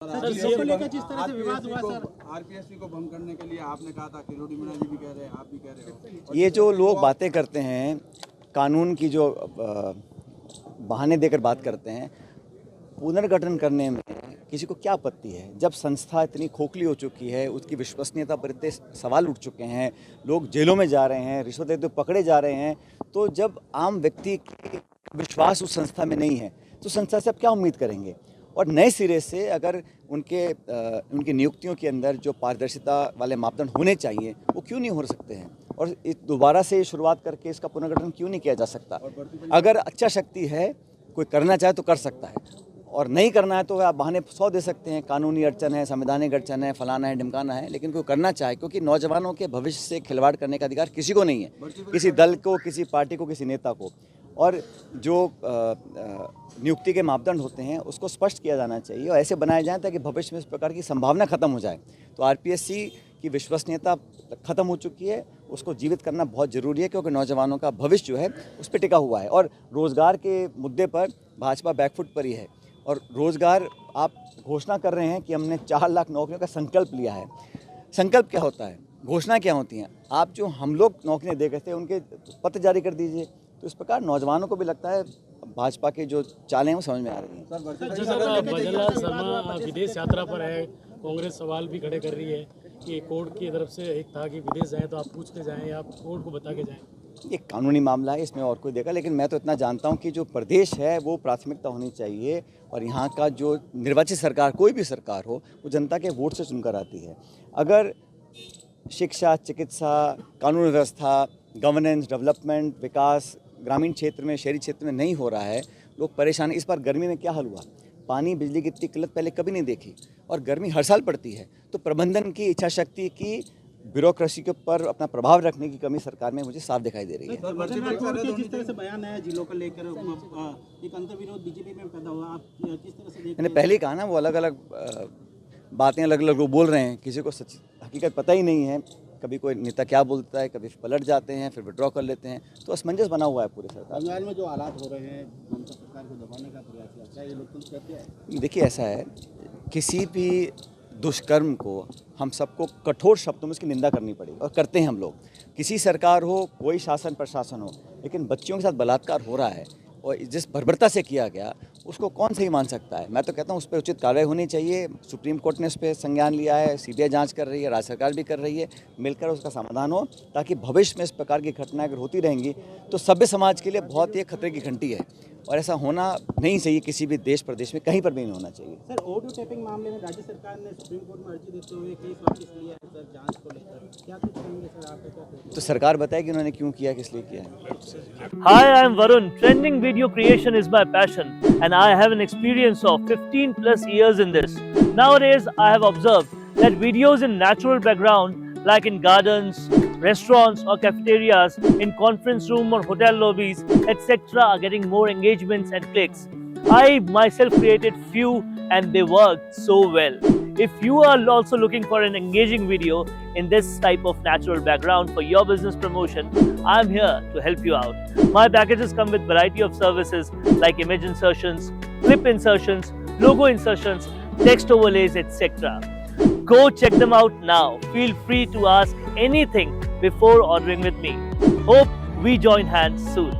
RPSC को लेकर जिस तरह से विवाद हुआ सर, आरपीएससी को भंग करने के लिए आपने कहा था, किरोड़ी मीणा जी भी कह रहे हैं, आप भी कह रहे हो। ये जो लोग बातें करते हैं, कानून की जो बहाने देकर बात करते हैं, पुनर्गठन करने में किसी को क्या आपत्ति है? जब संस्था इतनी खोखली हो चुकी है, उसकी विश्वसनीयता पर इतने सवाल उठ चुके हैं, लोग जेलों में जा रहे हैं, रिश्वत लेते पकड़े जा रहे हैं, तो जब आम व्यक्ति की विश्वास उस संस्था में नहीं है तो संस्था से आप क्या उम्मीद करेंगे? और नए सिरे से अगर उनकी नियुक्तियों के अंदर जो पारदर्शिता वाले मापदंड होने चाहिए वो क्यों नहीं हो सकते हैं? और दोबारा से शुरुआत करके इसका पुनर्गठन क्यों नहीं किया जा सकता? अगर अच्छा शक्ति है, कोई करना चाहे तो कर सकता है, और नहीं करना है तो आप बहाने 100 दे सकते हैं, कानूनी अड़चन है, संवैधानिक अड़चन है, फलाना है, ढिमकाना है, लेकिन कोई करना चाहे, क्योंकि नौजवानों के भविष्य से खिलवाड़ करने का अधिकार किसी को नहीं है, किसी दल को, किसी पार्टी को, किसी नेता को। और जो नियुक्ति के मापदंड होते हैं उसको स्पष्ट किया जाना चाहिए और ऐसे बनाए जाएं ताकि भविष्य में इस प्रकार की संभावना खत्म हो जाए। तो आरपीएससी की विश्वसनीयता खत्म हो चुकी है, उसको जीवित करना बहुत ज़रूरी है, क्योंकि नौजवानों का भविष्य जो है उस पर टिका हुआ है। और रोज़गार के मुद्दे पर भाजपा बैकफुट पर ही है, और रोज़गार आप घोषणा कर रहे हैं कि हमने 4 लाख नौकरियों का संकल्प लिया है। संकल्प क्या होता है, घोषणा क्या होती हैं? आप जो हम लोग नौकरियाँ दे गए थे उनके पत्र जारी कर दीजिए। तो इस प्रकार नौजवानों को भी लगता है भाजपा के जो चालें हैं वो समझ में आ रही हैं। भजनलाल शर्मा विदेश यात्रा पर है, कांग्रेस सवाल भी खड़े कर रही है कि कोर्ट की तरफ से एक था कि विदेश जाएं तो आप पूछ के जाएं या कोर्ट को बता के जाएं। ये कानूनी मामला है, इसमें और कोई देखा, लेकिन मैं तो इतना जानता हूँ कि जो प्रदेश है वो प्राथमिकता होनी चाहिए, और यहाँ का जो निर्वाचित सरकार, कोई भी सरकार हो, वो जनता के वोट से चुनकर आती है। अगर शिक्षा, चिकित्सा, कानून व्यवस्था, गवर्नेंस, डेवलपमेंट, विकास ग्रामीण क्षेत्र में, शहरी क्षेत्र में नहीं हो रहा है, लोग परेशान हैं। इस बार गर्मी में क्या हाल हुआ, पानी बिजली की इतनी किल्लत पहले कभी नहीं देखी, और गर्मी हर साल पड़ती है। तो प्रबंधन की, इच्छा शक्ति की, ब्यूरोक्रेसी के ऊपर अपना प्रभाव रखने की कमी सरकार में मुझे साफ दिखाई दे रही है। जिस तरह से बयान आया जिलों को लेकर एक अंतर्विरोध बीजेपी में पैदा हुआ, आप किस तरह से मैंने पहले ही कहा ना, वो अलग अलग बातें अलग अलग लोग बोल रहे हैं, किसी को सच हकीकत पता ही नहीं है। कभी कोई नेता क्या बोलता है, कभी पलट जाते हैं, फिर विड्रॉ कर लेते हैं, तो असमंजस बना हुआ है पूरे सरकार। बंगाल में जो हालात हो रहे हैं, ममता सरकार को दबाने का प्रयास किया, ये लोग कहते हैं। देखिए, ऐसा है, किसी भी दुष्कर्म को हम सबको कठोर शब्दों में उसकी निंदा करनी पड़ेगी, और करते हैं हम लोग। किसी सरकार हो, कोई शासन प्रशासन हो, लेकिन बच्चियों के साथ बलात्कार हो रहा है और जिस बर्बरता से किया गया उसको कौन सही मान सकता है? मैं तो कहता हूँ उस पर उचित कार्रवाई होनी चाहिए। सुप्रीम कोर्ट ने उस पर संज्ञान लिया है, सीबीआई जांच कर रही है, राज्य सरकार भी कर रही है, मिलकर उसका समाधान हो, ताकि भविष्य में इस प्रकार की घटनाएं अगर होती रहेंगी तो सभ्य समाज के लिए बहुत ही खतरे की घंटी है, और ऐसा होना नहीं चाहिए किसी भी देश प्रदेश में, कहीं पर भी नहीं होना चाहिए। सर, ऑडियो टेपिंग मामले में राज्य सरकार ने सुप्रीम कोर्ट में अर्जी देते हुए केस वापस लिया है सर, जांच को लेकर क्या कुछ कहेंगे सर आप? तो सरकार बताए कि उन्होंने क्यों किया, किस लिए किया है। Hi, I am Varun. Trending video creation is my passion, and I have an experience of 15 plus years in this. Nowadays, I have observed that videos in natural background, like in gardens, restaurants or cafeterias, in conference room or hotel lobbies, etc., are getting more engagements and clicks. I myself created few and they worked so well. If you are also looking for an engaging video in this type of natural background for your business promotion, I'm here to help you out. My packages come with variety of services like image insertions, clip insertions, logo insertions, text overlays, etc. Go check them out now. Feel free to ask anything before ordering with me. Hope we join hands soon.